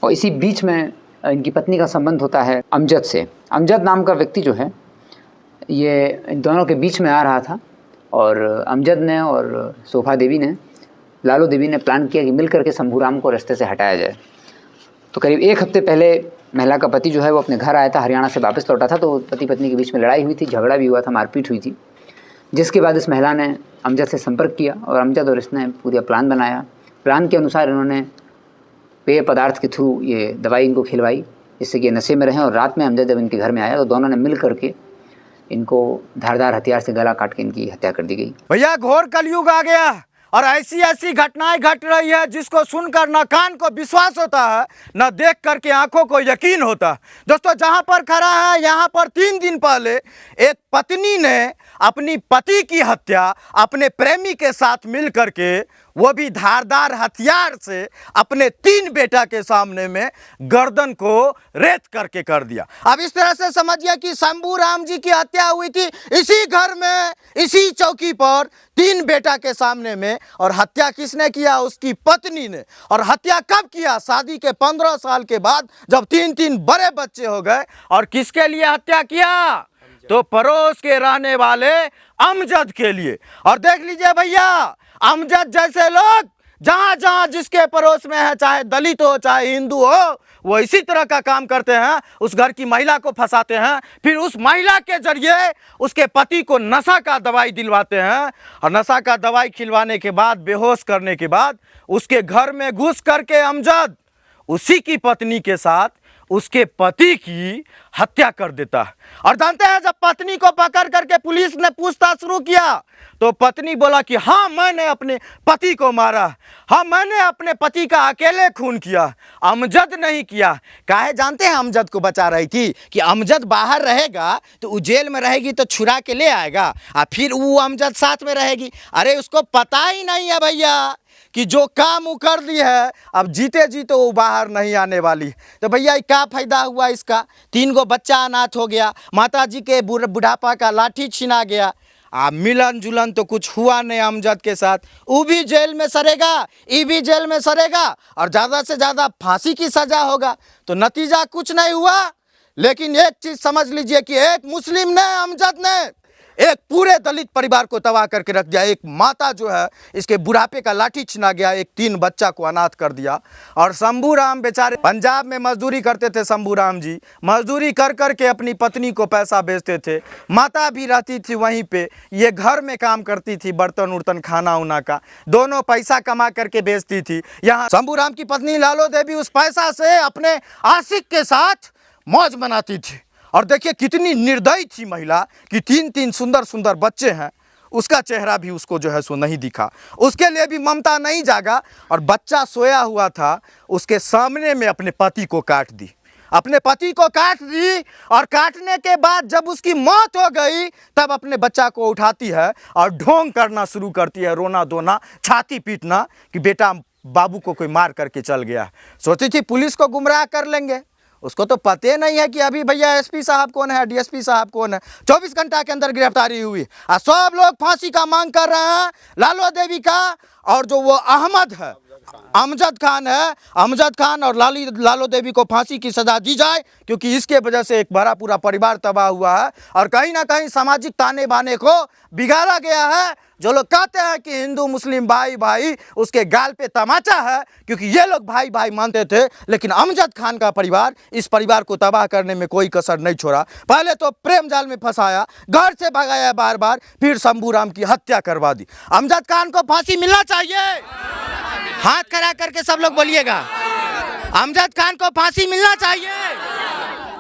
और इसी बीच में इनकी पत्नी का संबंध होता है अमजद से। अमजद नाम का व्यक्ति जो है ये इन दोनों के बीच में आ रहा था और अमजद ने और शोभा देवी ने, लालू देवी ने प्लान किया कि मिल करके शंभूराम को रास्ते से हटाया जाए। तो करीब 1 हफ्ते पहले महिला का पति जो है वो अपने घर आया था, हरियाणा से वापस लौटा था। तो पति पत्नी के बीच में लड़ाई हुई थी, झगड़ा भी हुआ था, मारपीट हुई थी, जिसके बाद इस महिला ने अमजद से संपर्क किया और अमजद और इसने पूरा प्लान बनाया। प्लान के अनुसार इन्होंने पेय पदार्थ के थ्रू ये दवाई इनको खिलवाई जिससे कि ये नशे में रहें। और रात में अमजद जब इनके घर में आया तो दोनों ने मिल करके इनको धारदार हथियार से गला काट के इनकी हत्या कर दी गई। भैया घोर कलयुग आ गया और ऐसी ऐसी घटनाएं घट रही है जिसको सुनकर न कान को विश्वास होता है न देख करके आंखों को यकीन होता है। दोस्तों जहां पर खड़ा है यहाँ पर 3 दिन पहले एक पत्नी ने अपनी पति की हत्या अपने प्रेमी के साथ मिल करके, वो भी धारदार हथियार से, अपने 3 बेटा के सामने में गर्दन को रेत करके कर दिया। अब इस तरह से समझिए कि शंभूराम जी की हत्या हुई थी इसी घर में, इसी चौकी पर, 3 बेटा के सामने में। और हत्या किसने किया? उसकी पत्नी ने। और हत्या कब किया? शादी के 15 साल के बाद, जब 3 बड़े बच्चे हो गए। और किसके लिए हत्या किया? तो पड़ोस के रहने वाले अमजद के लिए। और देख लीजिए भैया, अमजद जैसे लोग जहां जहां जिसके पड़ोस में है, चाहे दलित हो चाहे हिंदू हो, वो इसी तरह का काम करते हैं। उस घर की महिला को फंसाते हैं, फिर उस महिला के जरिए उसके पति को नशा का दवाई दिलवाते हैं। और नशा का दवाई खिलवाने के बाद, बेहोश करने के बाद, उसके घर में घुस करके अमजद उसी की पत्नी के साथ उसके पति की हत्या कर देता है। और जानते हैं, जब पत्नी को पकड़ करके पुलिस ने पूछताछ शुरू किया तो पत्नी बोला कि हाँ मैंने अपने पति को मारा, हाँ मैंने अपने पति का अकेले खून किया, अमजद नहीं किया। काहे जानते हैं अमजद को बचा रही थी कि अमजद बाहर रहेगा तो वो जेल में रहेगी तो छुड़ा के ले आएगा और फिर वो अमजद साथ में रहेगी। अरे उसको पता ही नहीं है भैया कि जो काम वो कर दी है, अब जीते जी तो वो बाहर नहीं आने वाली। तो भैया क्या फ़ायदा हुआ इसका? 3 गो बच्चा अनाथ हो गया, माताजी के बुढ़ापा का लाठी छीना गया, मिलन जुलन तो कुछ हुआ नहीं अमजद के साथ। वो भी जेल में सड़ेगा, ये भी जेल में सड़ेगा और ज़्यादा से ज़्यादा फांसी की सज़ा होगा। तो नतीजा कुछ नहीं हुआ। लेकिन एक चीज़ समझ लीजिए कि एक मुस्लिम ने, अमजद ने एक पूरे दलित परिवार को तबाह करके रख दिया। एक माता जो है, इसके बुढ़ापे का लाठी छीना गया, एक 3 बच्चा को अनाथ कर दिया। और शंभूराम बेचारे पंजाब में मजदूरी करते थे। शंभूराम जी मजदूरी कर कर के अपनी पत्नी को पैसा भेजते थे। माता भी रहती थी वहीं पे, ये घर में काम करती थी, बर्तन उर्तन खाना उना का, दोनों पैसा कमा करके बेचती थी। यहाँ शंभूराम की पत्नी लालू देवी उस पैसा से अपने आशिक के साथ मौज मनाती थी। और देखिए कितनी निर्दयी थी महिला कि 3 सुंदर सुंदर बच्चे हैं, उसका चेहरा भी उसको जो है सो नहीं दिखा, उसके लिए भी ममता नहीं जागा। और बच्चा सोया हुआ था, उसके सामने में अपने पति को काट दी, अपने पति को काट दी। और काटने के बाद जब उसकी मौत हो गई तब अपने बच्चा को उठाती है और ढोंग करना शुरू करती है, रोना धोना, छाती पीटना कि बेटा बाबू को कोई मार करके चल गया। सोची थी पुलिस को गुमराह कर लेंगे, उसको तो पता नहीं है कि अभी भैया एसपी साहब कौन है, डीएसपी साहब कौन है। 24 घंटा के अंदर गिरफ्तारी हुई और सब लोग फांसी का मांग कर रहे हैं, लालू देवी का और जो वो अहमद है, अमजद खान है, अमजद खान और लालू देवी को फांसी की सज़ा दी जाए, क्योंकि इसके वजह से एक बड़ा पूरा परिवार तबाह हुआ है और कहीं ना कहीं सामाजिक ताने बाने को बिगाड़ा गया है। जो लोग कहते हैं कि हिंदू मुस्लिम भाई भाई, उसके गाल पे तमाचा है, क्योंकि ये लोग भाई भाई मानते थे। लेकिन अमजद खान का परिवार इस परिवार को तबाह करने में कोई कसर नहीं छोड़ा। पहले तो प्रेम जाल में फंसाया, घर से भगाया बार बार, फिर शंभूराम की हत्या करवा दी। अमजद खान को फांसी मिलना चाहिए। हाथ खड़ा करके सब लोग बोलिएगा, अमजद खान को फांसी मिलना चाहिए,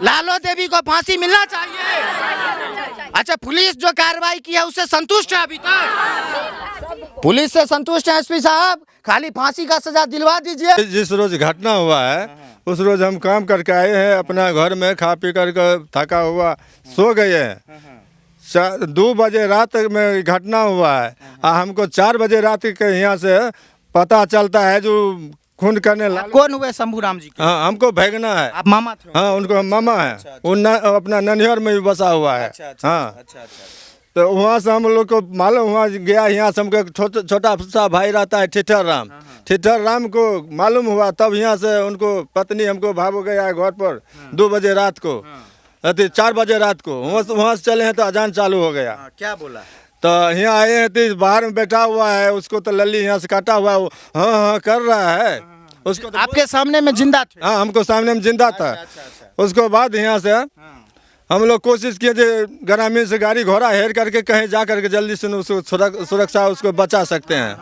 लालू देवी को फांसी मिलना चाहिए। अच्छा, पुलिस जो कार्रवाई की है उससे संतुष्ट है? अभी तक पुलिस से संतुष्ट है एसपी साहब? खाली फांसी का सजा दिलवा दीजिए। जिस रोज घटना हुआ है उस रोज हम काम करके आए हैं, अपना घर में खा पी कर थका हुआ सो गए हैं। 2 बजे रात में घटना हुआ है। हमको 4 बजे रात के यहाँ से पता चलता है जो खून करने लगा। कौन हुए शंभूराम जी? हाँ, हमको भगना है। आप मामा थे? हाँ, उनको मामा है। वो अपना ननिहर में भी बसा हुआ है। हाँ, तो वहाँ से हम लोग को मालूम हुआ गया, यहाँ से हमको एक छोटा सा भाई रहता है ठिठर राम को मालूम हुआ, तब यहाँ से उनको पत्नी हमको भाग गया है घर पर 2 बजे रात को, 4 बजे रात को वहाँ से चले हैं तो अजान चालू हो गया। क्या बोला? तो यहाँ आए हैं तो बाहर में बैठा हुआ है, उसको तो लल्ली यहाँ से काटा हुआ है, वो हाँ कर रहा है उसको। तो आपके सामने में जिंदा थे? हाँ, हमको सामने में जिंदा था। उसको बाद यहाँ से हम लोग कोशिश किए जो ग्रामीण से गाड़ी घोड़ा हेर करके कहीं जा करके जल्दी से उसको सुरक्षा उसको बचा सकते हैं,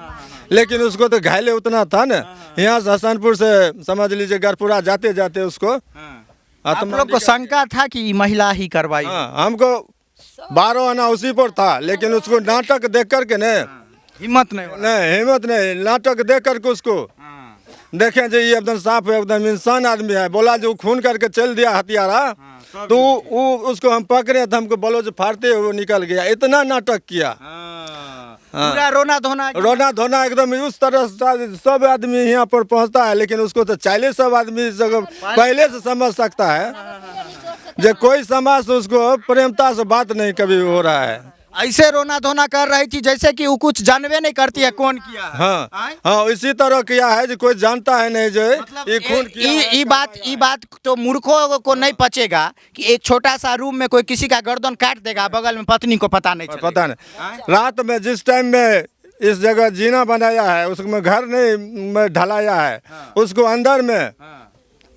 लेकिन उसको तो घायले उतना था ना। यहाँ से हसनपुर से समझ लीजिए गरपुरा जाते जाते उसको आप लोग को शंका था कि महिला ही करवाई? हमको 12 आना उसी पर था, लेकिन उसको नाटक देख करके हिम्मत नहीं, नाटक देख करके उसको देखें जो ये एकदम साफ है, एकदम इंसान आदमी है, बोला जो खून करके चल दिया हथियारा, तो वो उसको हम पकड़े तो हमको बोलो जो फाड़ते हुए निकल गया। इतना नाटक किया, पूरा रोना धोना एकदम उस तरह से सब आदमी यहाँ पर पहुँचता है, लेकिन उसको तो चाइले सब आदमी पहले से समझ सकता है जो कोई समाज से उसको प्रेमता से बात नहीं कभी हो रहा है। ऐसे रोना धोना कर रही थी जैसे कि वो कुछ जानवे नहीं करती है कौन किया है। हाँ इसी तरह किया है जो कोई जानता है नहीं जो ये खून किया। ये बात तो मूर्खों को नहीं पचेगा कि एक छोटा सा रूम में कोई किसी का गर्दन काट देगा, बगल में पत्नी को पता नहीं पता नहीं। रात में जिस टाइम में इस जगह जीना बनाया है, उसमें घर नहीं ढलाया है, उसको अंदर में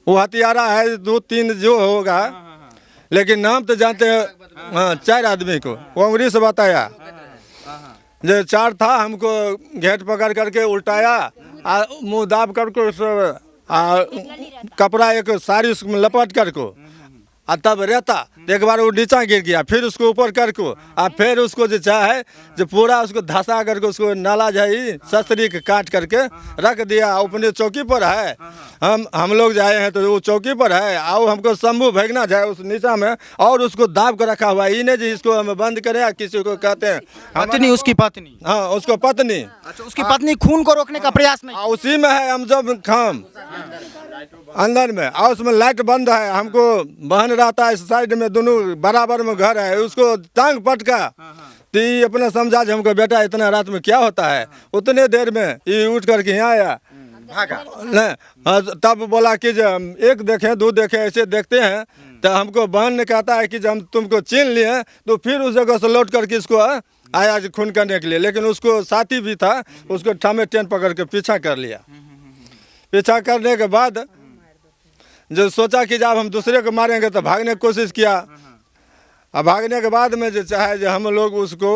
वो हथियारा है 2-3 जो होगा, लेकिन नाम तो जानते हैं 4 आदमी को कांग्रेस से बताया जो 4 था। हमको घेट पकड़ करके उल्टाया, मुंह दाब करके कपड़ा एक साड़ी उसमें लपट कर को, तब रहता तो एक बार वो नीचा गिर गया, फिर उसको ऊपर कर को, फिर उसको जो चाहे जो पूरा उसको धंसा करके उसको नाला जाई ससरी के काट करके रख दिया। अपने चौकी पर है, हम लोग जाए हैं तो वो चौकी पर है, आओ हमको शंभू भेजना जाए उस नीचा में, और उसको दाब कर रखा हुआ है। इन्हें जी इसको हम बंद करें, किसी को कहते हैं पत्नी, उसकी पत्नी। हाँ उसको पत्नी। अच्छा, उसकी पत्नी खून को रोकने का प्रयास नहीं, उसी में है हम जब खाम अंदर में, और उसमें लाइट बंद है, हमको बहन रहता है साइड में, दोनों बराबर में घर है, उसको टांग पटका तो ये अपना समझा जो हमको बेटा इतना रात में क्या होता है। उतने देर में ये उठ करके यहाँ आया नहीं, तब बोला कि जब 1 देखें 2 देखें ऐसे देखते हैं, तो हमको बहन ने कहता है कि जब हम तुमको छीन लिए तो फिर उस जगह से लौट करके इसको आया खून करने के लिए, लेकिन उसको साथी भी था, उसको ठामे ट्रेन पकड़ के पीछा कर लिया। पीछा करने के बाद जो सोचा कि जब हम दूसरे को मारेंगे तो भागने की कोशिश किया। अब भागने के बाद में जो चाहे जो हम लोग उसको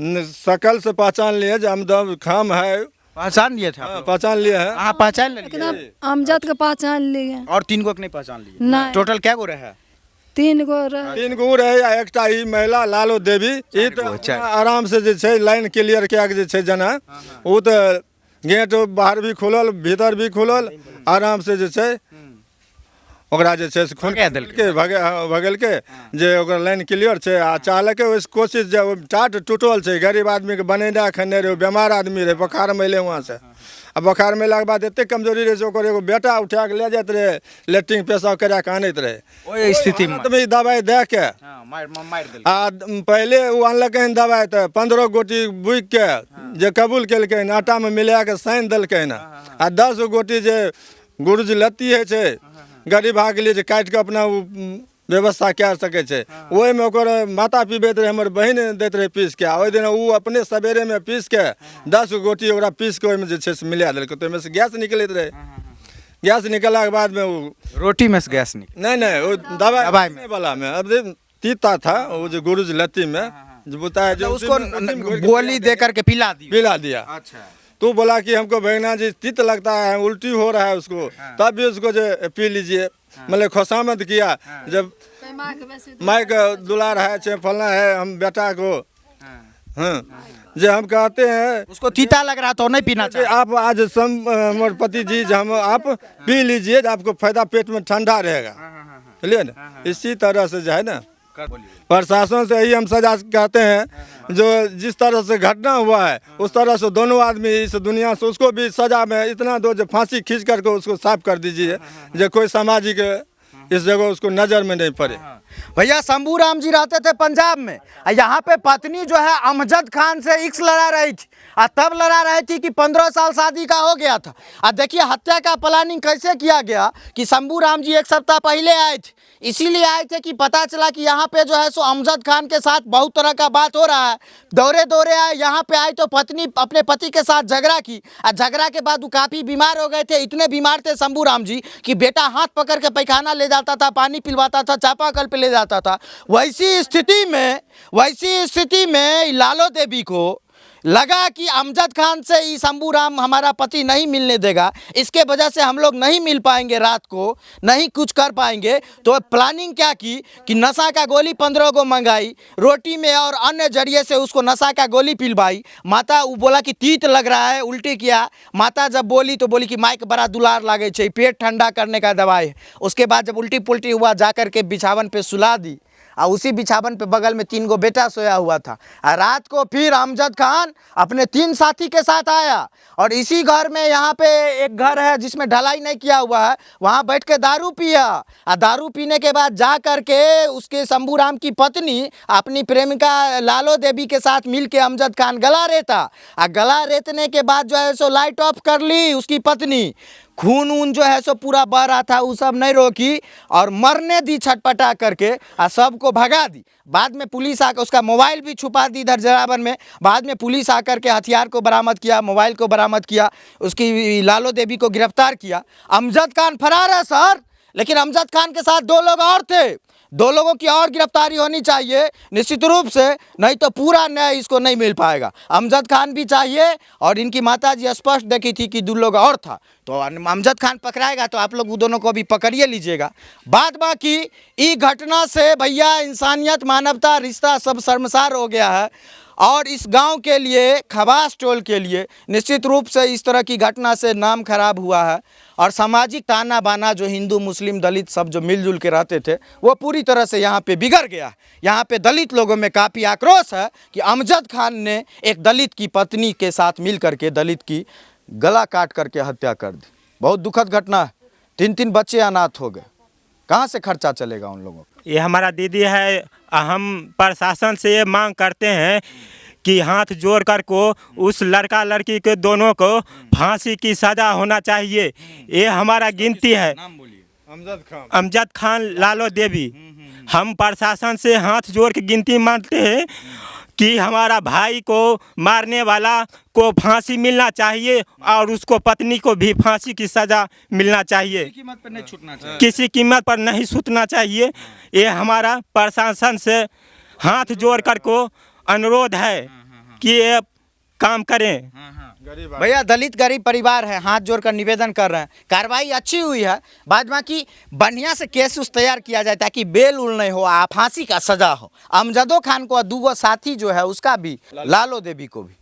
शकल से पहचान लिए, जो हम खाम है, पहचान लिए थे? पहचान लिए हैं। हाँ पहचान लिए, अमजद को पहचान लिए। और 3 को नहीं पहचान लिए? नहीं। टोटल क्या गो रहे? 3 गो रहे। 3 गो रहे या एकटा ही महिला लालो देवी, ये तो आराम से जो है लाइन क्लियर किया के जो जना, वो तो गेट बाहर भी खुलल भीतर भी खुलल, आराम से जो है ओकरा जे छै से खून के भगल के जे ओकर लाइन क्लियर छै। आ चालक के कोशिश जब टाट टूटल छै, गरीब आदमी के बनेना खने रहे, बीमार आदमी रहे, बुखार में अयलै वहाँ से। आ बुखार में के बाद एते कमजोरी रहे ओकर एगो बेटा उठा के ले जात रहे, लेट्रिन पेशाब करा के आनैत रहे। ओइ स्थिति में दवाई दे के आ पहले वो अनलक दवाई तो 15 गोटी बुक के जे कबूल केलकै, आटा में मिला के साइन देलकै ना, आ 10 गोटी जे गुरुजी लत्ती है छै गरीब के लिए काट के अपना व्यवस्था कए सके छै। ओहि में ओकर माता पीबैत रहे, हमर बहन दैत रहे पीस के। ओहि दिन वो अपने सवेरे में पीस के 10 गोटी ओकरा पीस के ओहिमे जे छै से मिला देलकै, तो ओहिमे से गैस निकलैत रहे। गैस निकलला के बाद में वो रोटी में से गैस नहीं वो दवाई वाला में अब तीता था, वो जो गुरुजी लत्ती में जो बताया जो उसको गोली दे करके पिला दिया। अच्छा, तो बोला कि हमको भगना जी तीत लगता है, उल्टी हो रहा है उसको, तब भी उसको जो पी लीजिए, मतलब खुशामद किया। जब माई का दुलार है फलना है हम बेटा को, जो हम कहते हैं उसको तीता लग रहा तो नहीं पीना चाहिए। आप आज हमारे पति जी हम आप पी लीजिए, आपको फायदा पेट में ठंडा रहेगा, चलिए ना। इसी तरह से जो है ना प्रशासन से यही हम सजा कहते हैं, जो जिस तरह से घटना हुआ है उस तरह से दोनों आदमी इस दुनिया से उसको भी सजा में इतना दो, जो फांसी खींच करके उसको साफ कर दीजिए, जो कोई सामाजिक इस जगह उसको नज़र में नहीं पड़े। भैया शंभू राम जी रहते थे पंजाब में, यहाँ पे पत्नी जो है अमजद खान से इक्स लड़ा रही थी, और तब लड़ा रही थी कि 15 साल शादी का हो गया था। और देखिए हत्या का प्लानिंग कैसे किया गया कि शंभू राम जी एक सप्ताह पहले आए थे, इसीलिए आए थे कि पता चला कि यहाँ पे जो है सो अमजद खान के साथ बहुत तरह का बात हो रहा है। दौरे दौरे आए, यहाँ पे आए तो पत्नी अपने पति के साथ झगड़ा की, और झगड़ा के बाद वो काफ़ी बीमार हो गए थे। इतने बीमार थे शंभू राम जी कि बेटा हाथ पकड़ के पैखाना ले जाता था, पानी पिलवाता था, चापाकल पे ले जाता था। वैसी स्थिति में लालो देवी को लगा कि अमजद खान से ही शंभू राम हमारा पति नहीं मिलने देगा, इसके वजह से हम लोग नहीं मिल पाएंगे, रात को नहीं कुछ कर पाएंगे। तो प्लानिंग क्या की कि नशा का गोली 15 को मंगाई, रोटी में और अन्य जरिए से उसको नशा का गोली पिलवाई। माता वो बोला कि तीत लग रहा है, उल्टी किया। माता जब बोली तो बोली कि माइक बड़ा दुलार लागे चाहिए, पेट ठंडा करने का दवाई है। उसके बाद जब उल्टी पुल्टी हुआ जा कर के बिछावन पे सुला दी, और उसी बिछावन पे बगल में 3 गो बेटा सोया हुआ था। और रात को फिर अमजद खान अपने 3 साथी के साथ आया, और इसी घर में यहाँ पे एक घर है जिसमें ढलाई नहीं किया हुआ है, वहाँ बैठ के दारू पिया। और दारू पीने के बाद जा कर के उसके शंभू राम की पत्नी अपनी प्रेमिका लालो देवी के साथ मिल के अमजद खान गला रेता। और गला रेतने के बाद जो है सो लाइट ऑफ कर ली उसकी पत्नी। खून ऊन जो है सो पूरा बह रहा था, वो सब नहीं रोकी और मरने दी छटपटा करके, और सबको भगा दी। बाद में पुलिस आकर उसका मोबाइल भी छुपा दी इधर जरावन में। बाद में पुलिस आकर के हथियार को बरामद किया, मोबाइल को बरामद किया, उसकी लालो देवी को गिरफ्तार किया। अमजद खान फरार है सर, लेकिन अमजद खान के साथ 2 लोग और थे। 2 लोगों की और गिरफ्तारी होनी चाहिए निश्चित रूप से, नहीं तो पूरा न्याय इसको नहीं मिल पाएगा। अमजद खान भी चाहिए, और इनकी माताजी स्पष्ट देखी थी कि 2 लोग और था। तो अमजद खान पकड़ाएगा तो आप लोग वो दोनों को भी पकड़िए लीजिएगा। बाद बाकी ई घटना से भैया इंसानियत, मानवता, रिश्ता सब शर्मसार हो गया है। और इस गांव के लिए, खबास टोल के लिए निश्चित रूप से इस तरह की घटना से नाम खराब हुआ है। और सामाजिक ताना बाना जो हिंदू मुस्लिम दलित सब जो मिलजुल के रहते थे, वो पूरी तरह से यहाँ पे बिगड़ गया। यहाँ पे दलित लोगों में काफ़ी आक्रोश है कि अमजद खान ने एक दलित की पत्नी के साथ मिल करके दलित की गला काट करके हत्या कर दी। बहुत दुखद घटना है। 3 बच्चे अनाथ हो गए, कहाँ से खर्चा चलेगा उन लोगों का। ये हमारा दीदी है, हम प्रशासन से ये मांग करते हैं कि हाथ जोड़ कर को उस लड़का लड़की के दोनों को फांसी की सज़ा होना चाहिए। ये हमारा गिनती है। अमजद खान, लालो देवी। हम प्रशासन से हाथ जोड़ के गिनती मांगते हैं कि हमारा भाई को मारने वाला को फांसी मिलना चाहिए, और उसको पत्नी को भी फांसी की सज़ा मिलना चाहिए। किसी कीमत पर नहीं छूटना चाहिए। किसी कीमत पर नहीं छूटना चाहिए। ये हमारा प्रशासन से हाथ जोड़ कर को अनुरोध है कि ये काम करें। भैया दलित गरीब परिवार है, हाथ जोड़कर निवेदन कर रहे हैं। कार्रवाई अच्छी हुई है, बाद बाकी बढ़िया से केस उस तैयार किया जाए ताकि बेल उल नहीं हो, फांसी का सजा हो। अमजदो खान को 2 साथी जो है उसका भी, लालो देवी को भी।